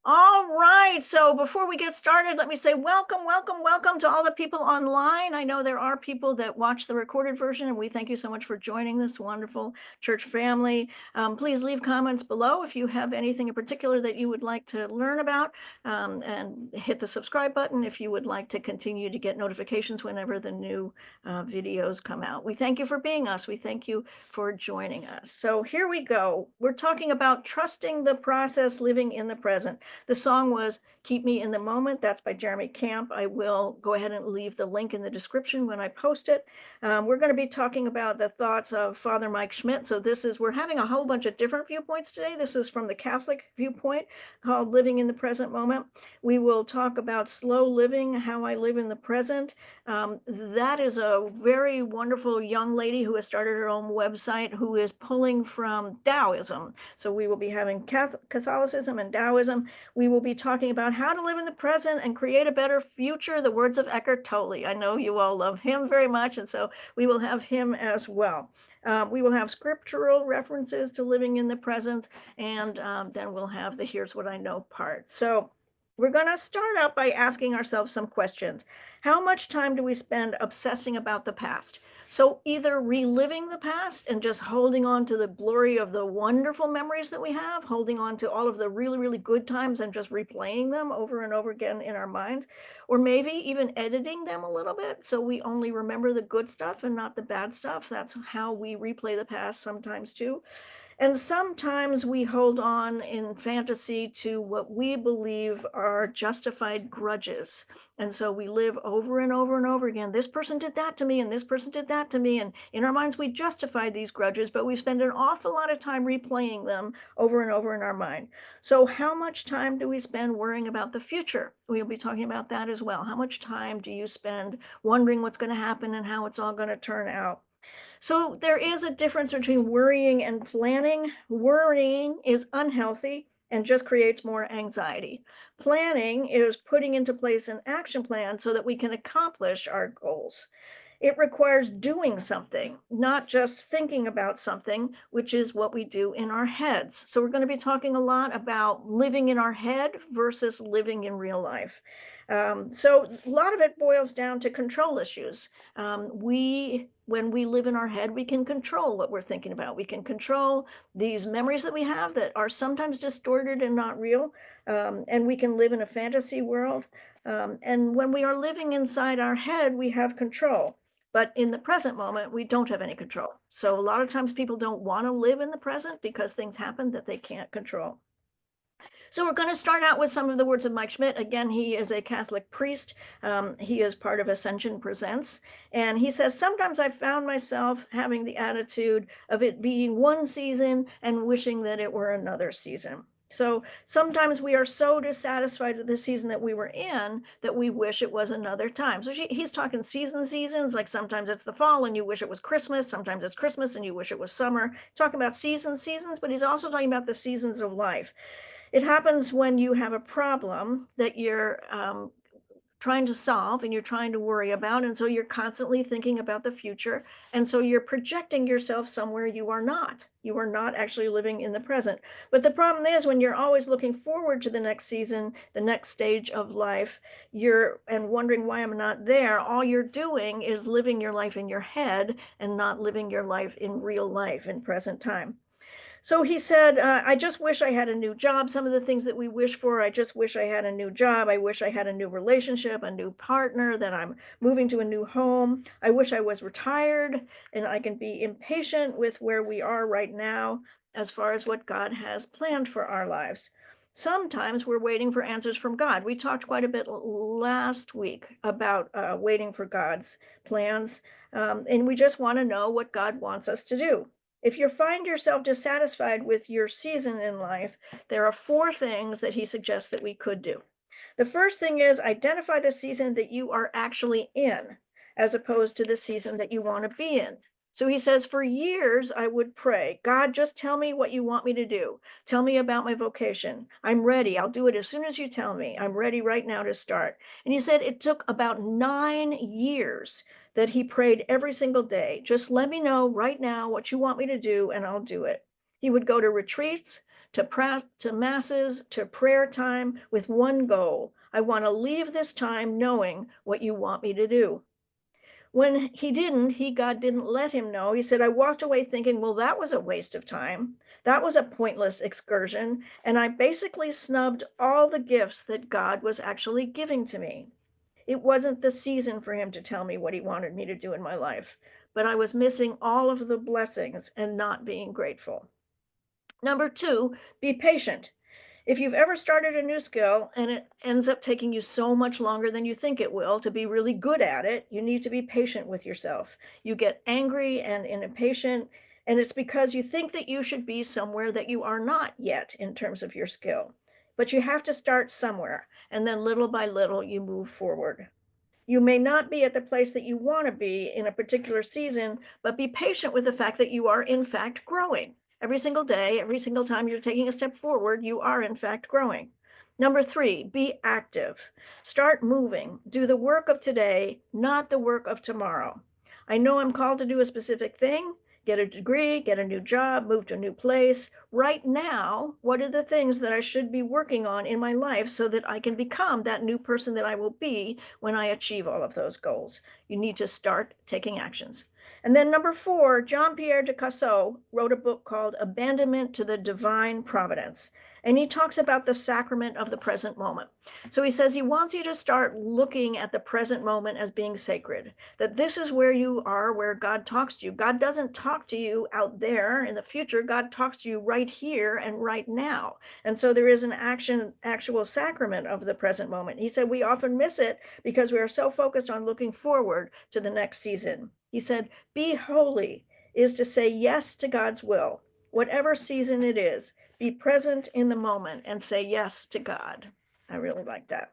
All right. So before we get started, let me say welcome, welcome, welcome to all the people online. I know there are people that watch the recorded version, and we thank you so much for joining this wonderful church family. Please leave comments below if you have anything in particular that you would like to learn about, and hit the subscribe button if you would like to continue to get notifications whenever the new videos come out. We thank you for being us. We thank you for joining us. So here we go. We're talking about trusting the process, living in the present. The song was Keep Me in the Moment. That's by Jeremy Camp. I will go ahead and leave the link in the description when I post it. We're going to be talking about the thoughts of Father Mike Schmidt. So we're having a whole bunch of different viewpoints today. This is from the Catholic viewpoint called Living in the Present Moment. We will talk about slow living, how I live in the present. That is a very wonderful young lady who has started her own website who is pulling from Taoism. So we will be having Catholicism and Taoism. We will be talking about how to live in the present and create a better future, the words of Eckhart Tolle. I know you all love him very much, and so we will have him as well. We will have scriptural references to living in the present, and then we'll have the Here's What I Know part. So we're going to start out by asking ourselves some questions. How much time do we spend obsessing about the past? So either reliving the past and just holding on to the glory of the wonderful memories that we have, holding on to all of the really, really good times and just replaying them over and over again in our minds, or maybe even editing them a little bit so we only remember the good stuff and not the bad stuff. That's how we replay the past sometimes too. And sometimes we hold on in fantasy to what we believe are justified grudges. And so we live over and over and over again. This person did that to me, and this person did that to me. And in our minds, we justify these grudges, but we spend an awful lot of time replaying them over and over in our mind. So, how much time do we spend worrying about the future? We'll be talking about that as well. How much time do you spend wondering what's going to happen and how it's all going to turn out? So there is a difference between worrying and planning. Worrying is unhealthy and just creates more anxiety. Planning is putting into place an action plan so that we can accomplish our goals. It requires doing something, not just thinking about something, which is what we do in our heads. So, we're going to be talking a lot about living in our head versus living in real life. So, a lot of it boils down to control issues. When we live in our head, we can control what we're thinking about. We can control these memories that we have that are sometimes distorted and not real. And we can live in a fantasy world. And when we are living inside our head, we have control. But in the present moment, we don't have any control. So a lot of times people don't want to live in the present because things happen that they can't control. So we're going to start out with some of the words of Mike Schmidt. Again, he is a Catholic priest. He is part of Ascension Presents. And he says, sometimes I found myself having the attitude of it being one season and wishing that it were another season. So sometimes we are so dissatisfied with the season that we were in that we wish it was another time. So he's talking seasons, like sometimes it's the fall and you wish it was Christmas. Sometimes it's Christmas and you wish it was summer. Talking about seasons, but he's also talking about the seasons of life. It happens when you have a problem that you're trying to solve and you're trying to worry about. And so you're constantly thinking about the future. And so you're projecting yourself somewhere you are not. You are not actually living in the present. But the problem is when you're always looking forward to the next season, the next stage of life, and wondering why I'm not there, all you're doing is living your life in your head and not living your life in real life in present time. So he said, I just wish I had a new job. Some of the things that we wish for, I just wish I had a new job. I wish I had a new relationship, a new partner, that I'm moving to a new home. I wish I was retired and I can be impatient with where we are right now as far as what God has planned for our lives. Sometimes we're waiting for answers from God. We talked quite a bit last week about waiting for God's plans, and we just want to know what God wants us to do. If you find yourself dissatisfied with your season in life, there are four things that he suggests that we could do. The first thing is identify the season that you are actually in, as opposed to the season that you want to be in. So he says, for years, I would pray, God, just tell me what you want me to do. Tell me about my vocation. I'm ready. I'll do it as soon as you tell me. I'm ready right now to start. And he said it took about 9 years that he prayed every single day. Just let me know right now what you want me to do, and I'll do it. He would go to retreats, to masses, to prayer time with one goal. I want to leave this time knowing what you want me to do. When God didn't let him know. He said, I walked away thinking, well, that was a waste of time. That was a pointless excursion. And I basically snubbed all the gifts that God was actually giving to me. It wasn't the season for him to tell me what he wanted me to do in my life, but I was missing all of the blessings and not being grateful. Number two, be patient. If you've ever started a new skill and it ends up taking you so much longer than you think it will to be really good at it, you need to be patient with yourself. You get angry and impatient, and it's because you think that you should be somewhere that you are not yet in terms of your skill. But you have to start somewhere, and then little by little, you move forward. You may not be at the place that you want to be in a particular season, but be patient with the fact that you are, in fact, growing. Every single day, every single time you're taking a step forward, you are, in fact, growing. Number three, be active. Start moving. Do the work of today, not the work of tomorrow. I know I'm called to do a specific thing, get a degree, get a new job, move to a new place. Right now, what are the things that I should be working on in my life so that I can become that new person that I will be when I achieve all of those goals? You need to start taking actions. And then number four, Jean-Pierre de Causseau wrote a book called Abandonment to the Divine Providence. And he talks about the sacrament of the present moment. So he says he wants you to start looking at the present moment as being sacred, that this is where you are, where God talks to you. God doesn't talk to you out there in the future. God talks to you right here and right now. And so there is an actual sacrament of the present moment. He said we often miss it because we are so focused on looking forward to the next season. He said, be holy is to say yes to God's will, whatever season it is. Be present in the moment and say yes to God. I really like that.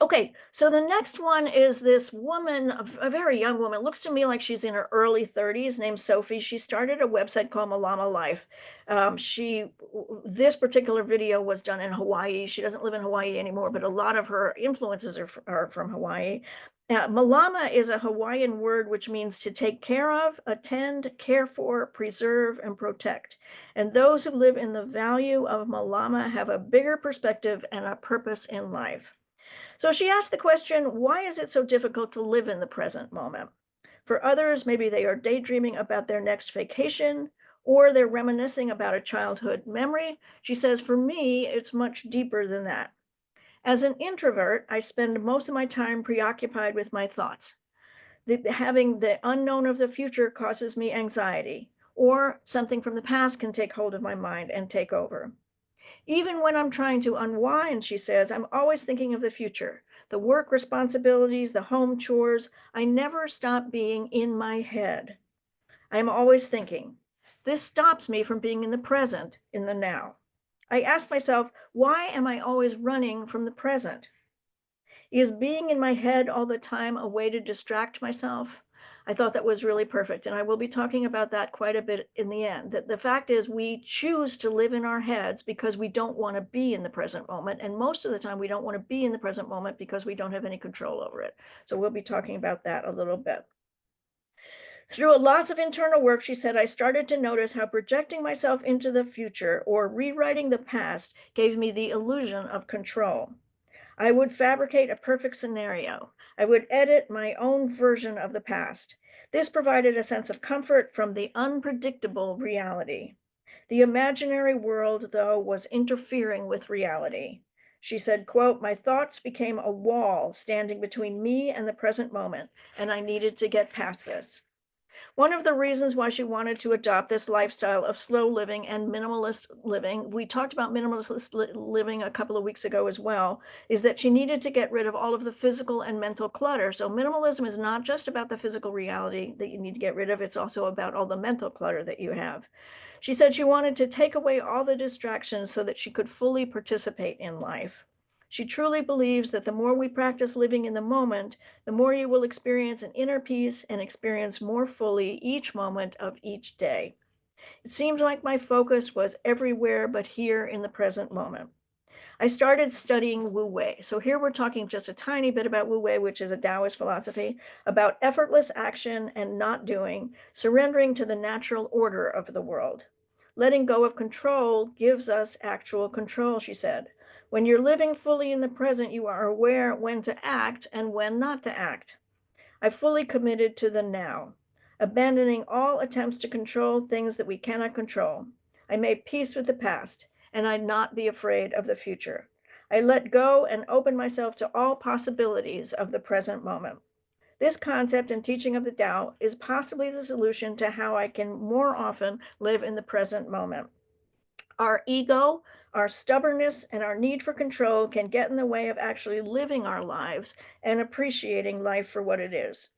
Okay, so the next one is this woman, a very young woman, looks to me like she's in her early 30s, named Sophie. She started a website called Malama Life. This particular video was done in Hawaii. She doesn't live in Hawaii anymore, but a lot of her influences are from Hawaii. Malama is a Hawaiian word which means to take care of, attend, care for, preserve, and protect. And those who live in the value of Malama have a bigger perspective and a purpose in life. So she asked the question, why is it so difficult to live in the present moment? For others, maybe they are daydreaming about their next vacation, or they're reminiscing about a childhood memory. She says, for me, it's much deeper than that. As an introvert, I spend most of my time preoccupied with my thoughts. Having the unknown of the future causes me anxiety, or something from the past can take hold of my mind and take over. Even when I'm trying to unwind, she says, I'm always thinking of the future, the work responsibilities, the home chores. I never stop being in my head. I'm always thinking. This stops me from being in the present, in the now. I ask myself, why am I always running from the present? Is being in my head all the time a way to distract myself? I thought that was really perfect. And I will be talking about that quite a bit in the end. That the fact is, we choose to live in our heads because we don't want to be in the present moment. And most of the time, we don't want to be in the present moment because we don't have any control over it. So we'll be talking about that a little bit. Through lots of internal work, she said, I started to notice how projecting myself into the future or rewriting the past gave me the illusion of control. I would fabricate a perfect scenario. I would edit my own version of the past. This provided a sense of comfort from the unpredictable reality. The imaginary world, though, was interfering with reality. She said, quote, my thoughts became a wall standing between me and the present moment, and I needed to get past this. One of the reasons why she wanted to adopt this lifestyle of slow living and minimalist living, we talked about minimalist living a couple of weeks ago as well, is that she needed to get rid of all of the physical and mental clutter. So minimalism is not just about the physical reality that you need to get rid of, it's also about all the mental clutter that you have. She said she wanted to take away all the distractions so that she could fully participate in life. She truly believes that the more we practice living in the moment, the more you will experience an inner peace and experience more fully each moment of each day. It seemed like my focus was everywhere but here in the present moment. I started studying Wu Wei. So here we're talking just a tiny bit about Wu Wei, which is a Taoist philosophy about effortless action and not doing, surrendering to the natural order of the world. Letting go of control gives us actual control, she said. When you're living fully in the present, you are aware when to act and when not to act. I fully committed to the now, abandoning all attempts to control things that we cannot control. I made peace with the past, and I'd not be afraid of the future. I let go and opened myself to all possibilities of the present moment. This concept and teaching of the Tao is possibly the solution to how I can more often live in the present moment. Our ego, our stubbornness, and our need for control can get in the way of actually living our lives and appreciating life for what it is.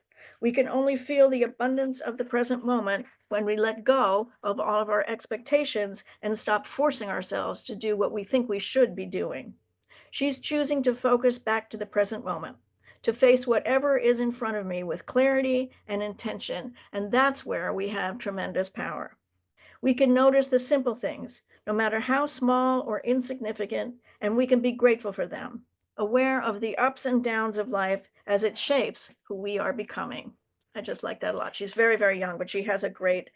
We can only feel the abundance of the present moment when we let go of all of our expectations and stop forcing ourselves to do what we think we should be doing. She's choosing to focus back to the present moment, to face whatever is in front of me with clarity and intention, and that's where we have tremendous power. We can notice the simple things, no matter how small or insignificant, and we can be grateful for them, aware of the ups and downs of life as it shapes who we are becoming. I just like that a lot. She's very, very young, but she has a great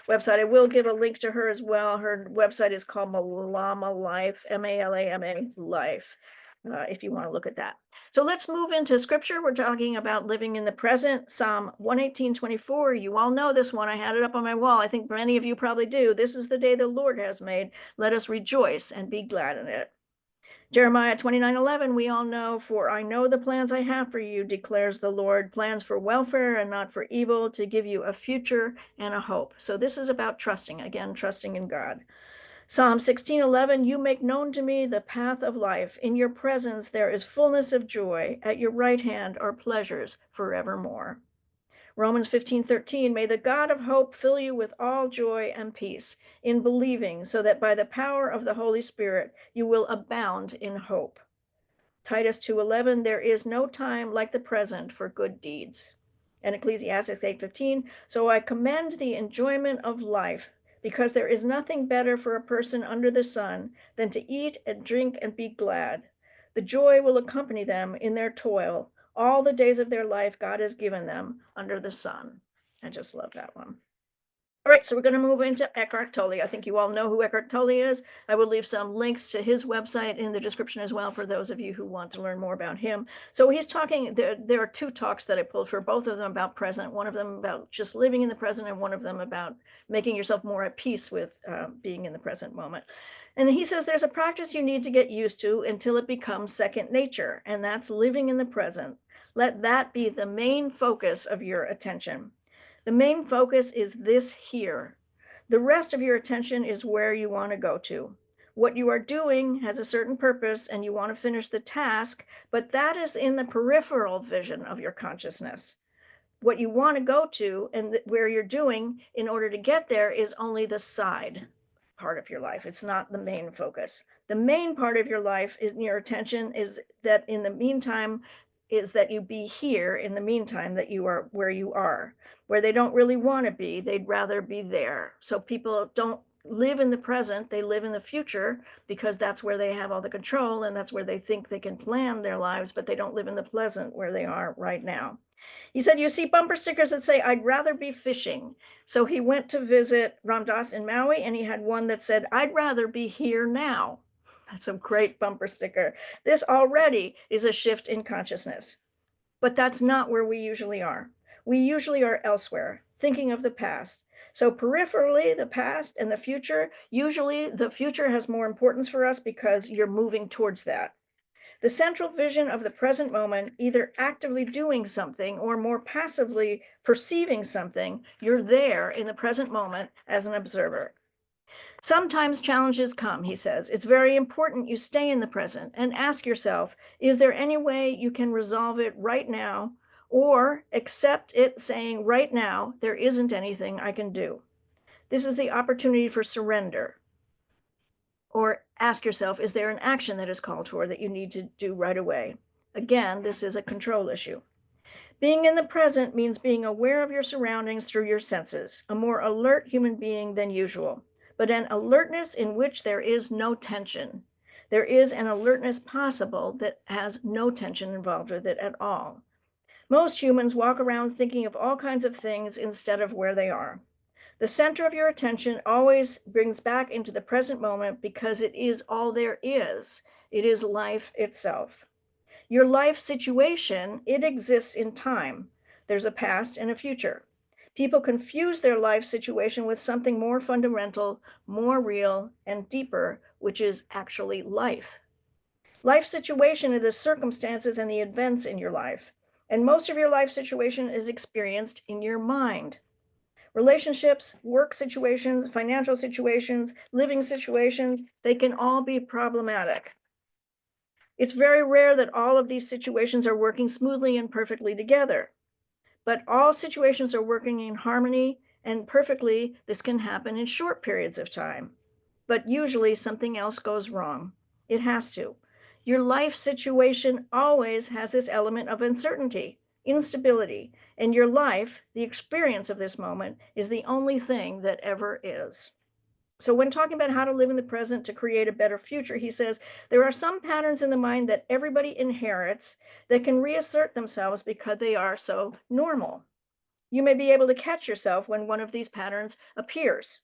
website. I will give a link to her as well. Her website is called Malama Life, Malama Life, if you want to look at that. So let's move into scripture. We're talking about living in the present. Psalm 118:24. You all know this one. I had it up on my wall. I think many of you probably do. This is the day the Lord has made. Let us rejoice and be glad in it. Jeremiah 29:11, we all know, for I know the plans I have for you, declares the Lord, plans for welfare and not for evil, to give you a future and a hope. So this is about trusting, again, trusting in God. Psalm 16:11, you make known to me the path of life. In your presence there is fullness of joy. At your right hand are pleasures forevermore. Romans 15:13, may the God of hope fill you with all joy and peace in believing, so that by the power of the Holy Spirit you will abound in hope. Titus 2:11, there is no time like the present for good deeds. And Ecclesiastes 8:15, so I commend the enjoyment of life, because there is nothing better for a person under the sun than to eat and drink and be glad. The joy will accompany them in their toil all the days of their life God has given them under the sun. I just love that one. All right, so we're going to move into Eckhart Tolle. I think you all know who Eckhart Tolle is. I will leave some links to his website in the description as well for those of you who want to learn more about him. So he's talking, there are two talks that I pulled for, both of them about present, one of them about just living in the present, and one of them about making yourself more at peace with being in the present moment. And he says there's a practice you need to get used to until it becomes second nature, and that's living in the present. Let that be the main focus of your attention. The main focus is this here. The rest of your attention is where you want to go to. What you are doing has a certain purpose and you want to finish the task, but that is in the peripheral vision of your consciousness. What you want to go to and where you're doing in order to get there is only the side part of your life. It's not the main focus. The main part of your life is your attention is that in the meantime, is that you be here in the meantime that you are where you are, where they don't really want to be. They'd rather be there. So people don't live in the present, they live in the future because that's where they have all the control and that's where they think they can plan their lives, but they don't live in the present where they are right now. He said, you see bumper stickers that say, I'd rather be fishing. So he went to visit Ram Dass in Maui and he had one that said, I'd rather be here now. That's a great bumper sticker. This already is a shift in consciousness, but that's not where we usually are. We usually are elsewhere, thinking of the past. So peripherally, the past and the future, usually the future has more importance for us because you're moving towards that. The central vision of the present moment, either actively doing something or more passively perceiving something, you're there in the present moment as an observer. Sometimes challenges come, he says. It's very important you stay in the present and ask yourself, is there any way you can resolve it right now or accept it saying right now, there isn't anything I can do. This is the opportunity for surrender. Or ask yourself, is there an action that is called for that you need to do right away? Again, this is a control issue. Being in the present means being aware of your surroundings through your senses, a more alert human being than usual, but an alertness in which there is no tension. There is an alertness possible that has no tension involved with it at all. Most humans walk around thinking of all kinds of things instead of where they are. The center of your attention always brings back into the present moment because it is all there is. It is life itself. Your life situation, it exists in time. There's a past and a future. People confuse their life situation with something more fundamental, more real, and deeper, which is actually life. Life situation are the circumstances and the events in your life. And most of your life situation is experienced in your mind. Relationships, work situations, financial situations, living situations, they can all be problematic. It's very rare that all of these situations are working smoothly and perfectly together, but all situations are working in harmony and perfectly. This can happen in short periods of time, but usually something else goes wrong. It has to. Your life situation always has this element of uncertainty, instability, and your life, the experience of this moment, is the only thing that ever is. So, when talking about how to live in the present to create a better future, he says there are some patterns in the mind that everybody inherits that can reassert themselves because they are so normal. You may be able to catch yourself when one of these patterns appears.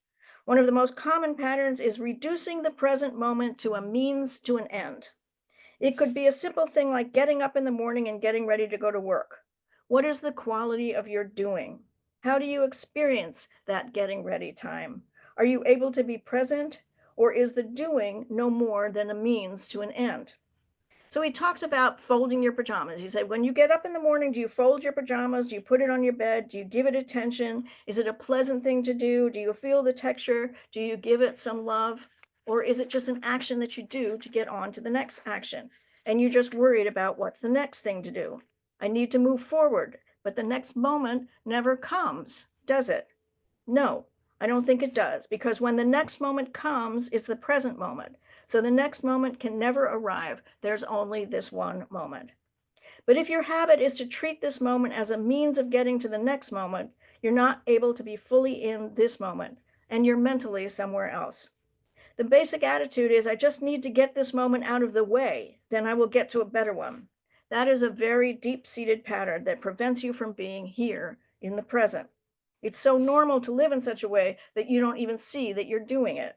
One of the most common patterns is reducing the present moment to a means to an end. It could be a simple thing like getting up in the morning and getting ready to go to work. What is the quality of your doing? How do you experience that getting ready time? Are you able to be present, or is the doing no more than a means to an end? So he talks about folding your pajamas. He said, when you get up in the morning, do you fold your pajamas? Do you put it on your bed? Do you give it attention? Is it a pleasant thing to do? Do you feel the texture? Do you give it some love? Or is it just an action that you do to get on to the next action? And you're just worried about what's the next thing to do. I need to move forward, but the next moment never comes, does it? No, I don't think it does, because when the next moment comes, it's the present moment. So the next moment can never arrive. There's only this one moment. But if your habit is to treat this moment as a means of getting to the next moment, you're not able to be fully in this moment, and you're mentally somewhere else. The basic attitude is, I just need to get this moment out of the way, then I will get to a better one. That is a very deep-seated pattern that prevents you from being here in the present. It's so normal to live in such a way that you don't even see that you're doing it.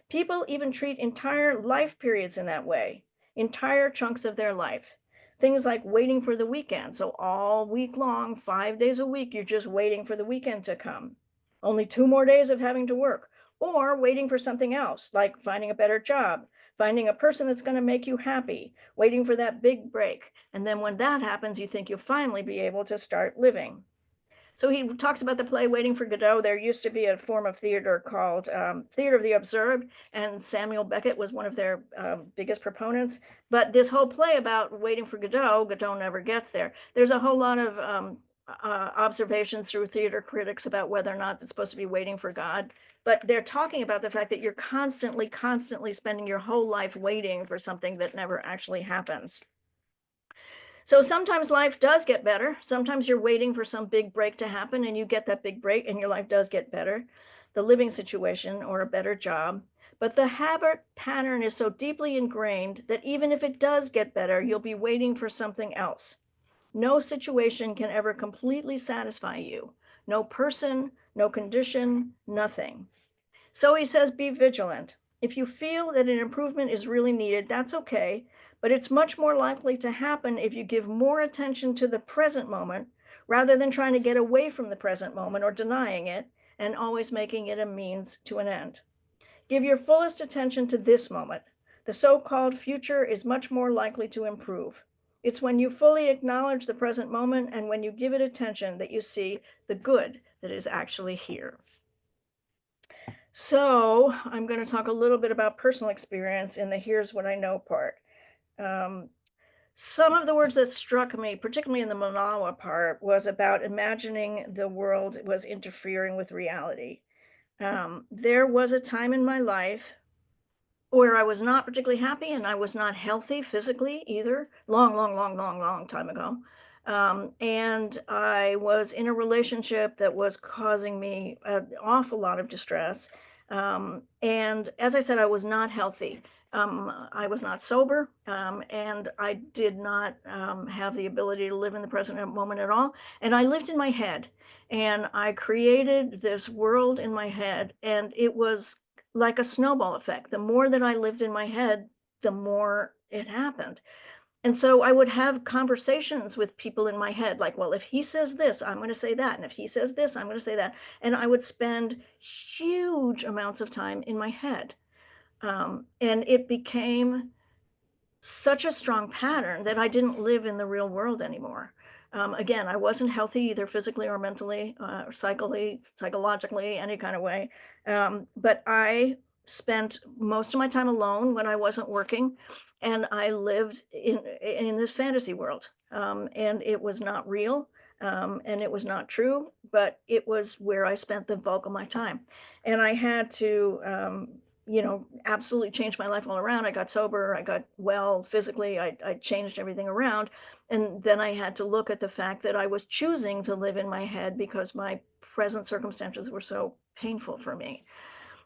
People even treat entire life periods in that way, entire chunks of their life. Things like waiting for the weekend. So, all week long, 5 days a week, you're just waiting for the weekend to come. Only 2 more days of having to work, or waiting for something else, like finding a better job, finding a person that's going to make you happy, waiting for that big break. And then when that happens, you think you'll finally be able to start living. So he talks about the play Waiting for Godot. There used to be a form of theater called Theater of the Absurd, and Samuel Beckett was one of their biggest proponents. But this whole play about waiting for Godot, Godot never gets there. There's a whole lot of observations through theater critics about whether or not it's supposed to be waiting for God. But they're talking about the fact that you're constantly spending your whole life waiting for something that never actually happens. So sometimes life does get better. Sometimes you're waiting for some big break to happen and you get that big break and your life does get better, the living situation or a better job. But the habit pattern is so deeply ingrained that even if it does get better, you'll be waiting for something else. No situation can ever completely satisfy you. No person, no condition, nothing. So he says, be vigilant. If you feel that an improvement is really needed, that's okay, but it's much more likely to happen if you give more attention to the present moment rather than trying to get away from the present moment or denying it and always making it a means to an end. Give your fullest attention to this moment. The so-called future is much more likely to improve. It's when you fully acknowledge the present moment and when you give it attention that you see the good that is actually here. So I'm going to talk a little bit about personal experience in the here's what I know part. Um, some of the words that struck me, particularly in the Malama part, was about imagining the world was interfering with reality. There was a time in my life where I was not particularly happy and I was not healthy physically either, long time ago. And I was in a relationship that was causing me an awful lot of distress. And as I said, I was not healthy. I was not sober, and I did not have the ability to live in the present moment at all. And I lived in my head, and I created this world in my head, and it was like a snowball effect. The more that I lived in my head, the more it happened. And so I would have conversations with people in my head, like, well, if he says this, I'm going to say that. And if he says this, I'm going to say that. And I would spend huge amounts of time in my head. And it became such a strong pattern that I didn't live in the real world anymore. Again, I wasn't healthy either physically or mentally, or psychologically, any kind of way. But I spent most of my time alone when I wasn't working, and I lived in this fantasy world. And it was not real, and it was not true, but it was where I spent the bulk of my time. And I had to absolutely changed my life all around. I got sober, I got well physically, I changed everything around. And then I had to look at the fact that I was choosing to live in my head because my present circumstances were so painful for me.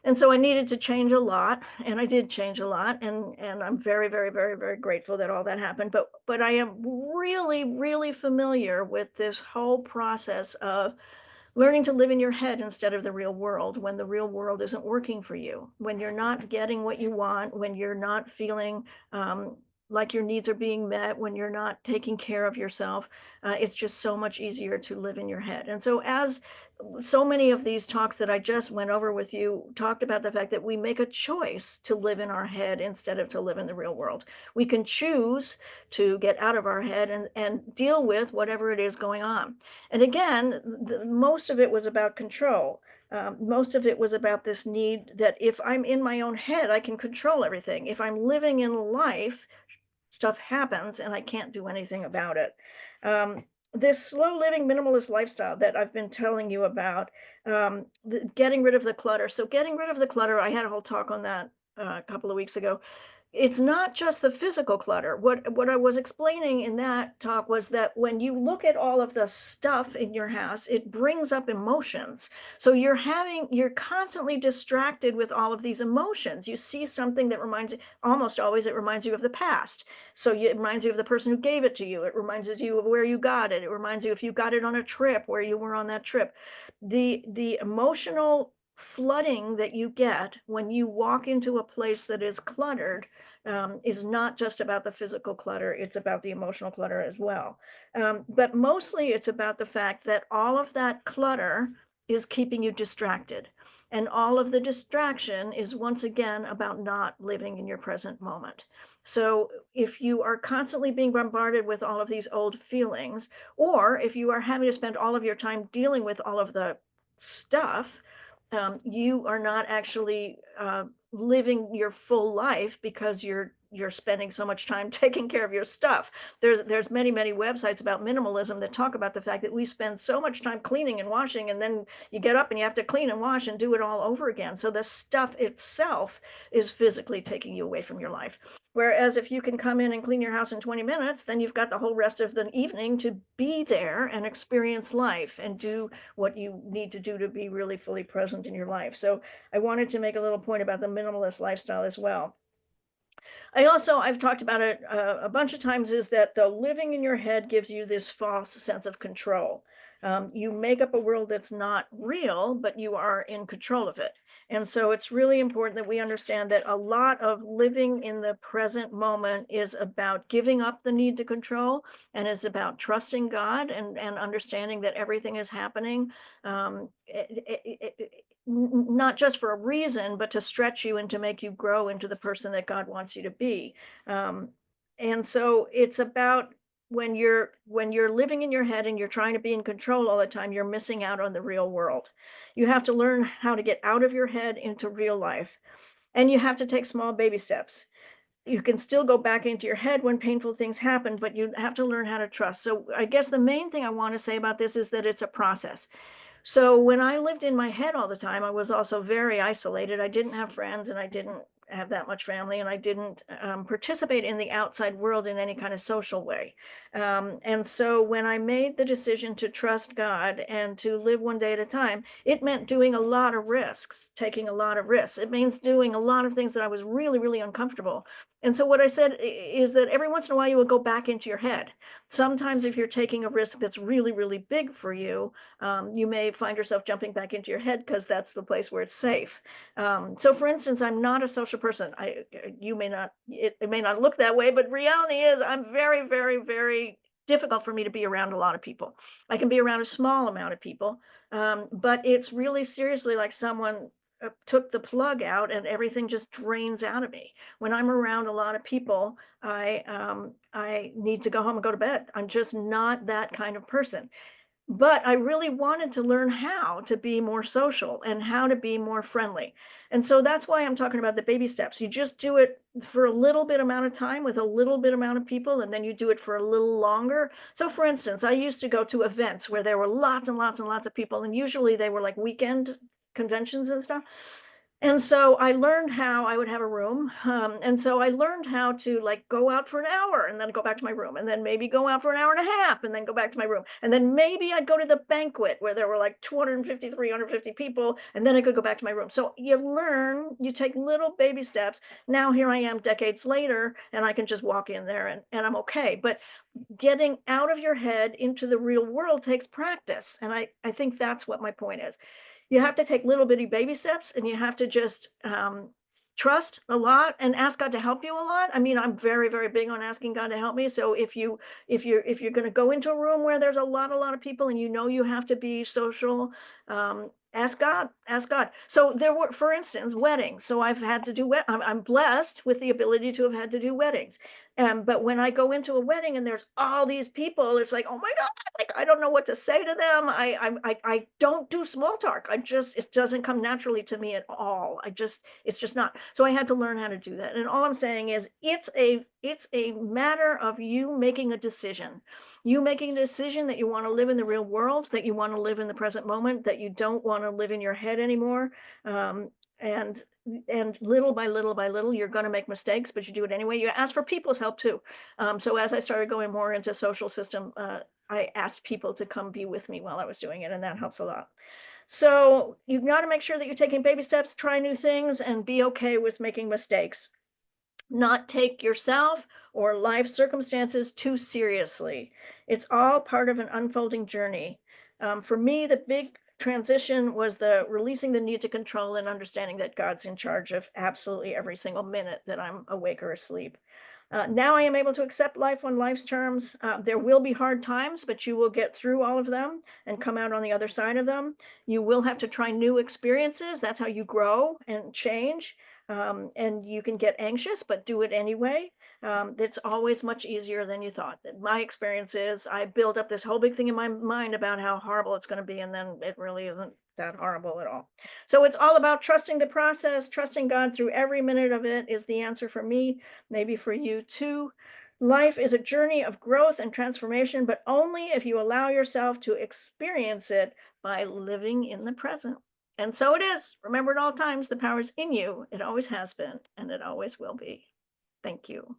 And so I needed to change a lot, and I did change a lot, and I'm very, very, very, very grateful that all that happened. But I am really, really familiar with this whole process of learning to live in your head instead of the real world when the real world isn't working for you, when you're not getting what you want, when you're not feeling like your needs are being met, when you're not taking care of yourself. It's just so much easier to live in your head. And so, as so many of these talks that I just went over with you talked about the fact that we make a choice to live in our head instead of to live in the real world. We can choose to get out of our head and deal with whatever it is going on. And again, most of it was about control. Most of it was about this need that if I'm in my own head, I can control everything. If I'm living in life, stuff happens and I can't do anything about it. This slow living minimalist lifestyle that I've been telling you about, getting rid of the clutter. So, getting rid of the clutter, I had a whole talk on that a couple of weeks ago. It's not just the physical clutter. What I was explaining in that talk was that when you look at all of the stuff in your house, it brings up emotions. So you're constantly distracted with all of these emotions. You see something that almost always it reminds you of the past. So it reminds you of the person who gave it to you. It reminds you of where you got it. It reminds you if you got it on a trip, where you were on that trip. The emotional flooding that you get when you walk into a place that is cluttered is not just about the physical clutter, it's about the emotional clutter as well. But mostly it's about the fact that all of that clutter is keeping you distracted. And all of the distraction is once again about not living in your present moment. So if you are constantly being bombarded with all of these old feelings, or if you are having to spend all of your time dealing with all of the stuff, you are not actually living your full life because you're spending so much time taking care of your stuff. There's many websites about minimalism that talk about the fact that we spend so much time cleaning and washing, and then you get up and you have to clean and wash and do it all over again. So the stuff itself is physically taking you away from your life. Whereas if you can come in and clean your house in 20 minutes, then you've got the whole rest of the evening to be there and experience life and do what you need to do to be really fully present in your life. So I wanted to make a little point about the minimalist lifestyle as well. I've talked about it a bunch of times, is that the living in your head gives you this false sense of control. You make up a world that's not real, but you are in control of it. And so it's really important that we understand that a lot of living in the present moment is about giving up the need to control, and is about trusting God and understanding that everything is happening. Not just for a reason, but to stretch you and to make you grow into the person that God wants you to be. Um, and so it's about when you're living in your head and you're trying to be in control all the time, you're missing out on the real world. You have to learn how to get out of your head into real life. And you have to take small baby steps. You can still go back into your head when painful things happen, but you have to learn how to trust. So I guess the main thing I want to say about this is that it's a process. So when I lived in my head all the time, I was also very isolated. I didn't have friends, and I didn't have that much family, and I didn't participate in the outside world in any kind of social way. And so when I made the decision to trust God and to live one day at a time, it meant doing a lot of risks, taking a lot of risks. It means doing a lot of things that I was really, really uncomfortable. And so what I said is that every once in a while you will go back into your head. Sometimes if you're taking a risk that's really, really big for you, you may find yourself jumping back into your head because that's the place where it's safe. So for instance, I'm not a social person. You may not, it may not look that way, but reality is I'm very, very, very difficult for me to be around a lot of people. I can be around a small amount of people, but it's really seriously like someone took the plug out and everything just drains out of me. When I'm around a lot of people, I need to go home and go to bed. I'm just not that kind of person. But I really wanted to learn how to be more social and how to be more friendly. And so that's why I'm talking about the baby steps. You just do it for a little bit amount of time with a little bit amount of people, and then you do it for a little longer. So for instance, I used to go to events where there were lots and lots and lots of people, and usually they were like weekend conventions and stuff. And so I learned how I would have a room. And so I learned how to like go out for an hour and then go back to my room, and then maybe go out for an hour and a half and then go back to my room. And then maybe I'd go to the banquet where there were like 250, 350 people, and then I could go back to my room. So you learn, you take little baby steps. Now here I am decades later, and I can just walk in there and I'm okay. But getting out of your head into the real world takes practice. And I think that's what my point is. You have to take little bitty baby steps, and you have to just trust a lot and ask God to help you a lot. I mean, I'm very, very big on asking God to help me. So if you're going to go into a room where there's a lot of people and you know you have to be social, ask God, ask God. So there were, for instance, weddings. So I've had to do I'm blessed with the ability to have had to do weddings. But when I go into a wedding and there's all these people, it's like, oh my God, like I don't know what to say to them. I don't do small talk. It doesn't come naturally to me at all. It's just not. So I had to learn how to do that. And all I'm saying is it's a matter of you making a decision. You making a decision that you want to live in the real world, that you want to live in the present moment, that you don't want to live in your head anymore. And little by little by little, you're going to make mistakes, but you do it anyway. You ask for people's help too. So as I started going more into social system, I asked people to come be with me while I was doing it, and that helps a lot. So you've got to make sure that you're taking baby steps, try new things, and be okay with making mistakes. Not take yourself or life circumstances too seriously. It's all part of an unfolding journey. For me, the big transition was the releasing the need to control and understanding that God's in charge of absolutely every single minute that I'm awake or asleep. Now I am able to accept life on life's terms. There will be hard times, but you will get through all of them and come out on the other side of them. You will have to try new experiences. That's how you grow and change. And you can get anxious, but do it anyway. It's always much easier than you thought. My experience is I build up this whole big thing in my mind about how horrible it's going to be, and then it really isn't that horrible at all. So it's all about trusting the process, trusting God through every minute of it is the answer for me, maybe for you too. Life is a journey of growth and transformation, but only if you allow yourself to experience it by living in the present. And so it is. Remember at all times, the power is in you. It always has been, and it always will be. Thank you.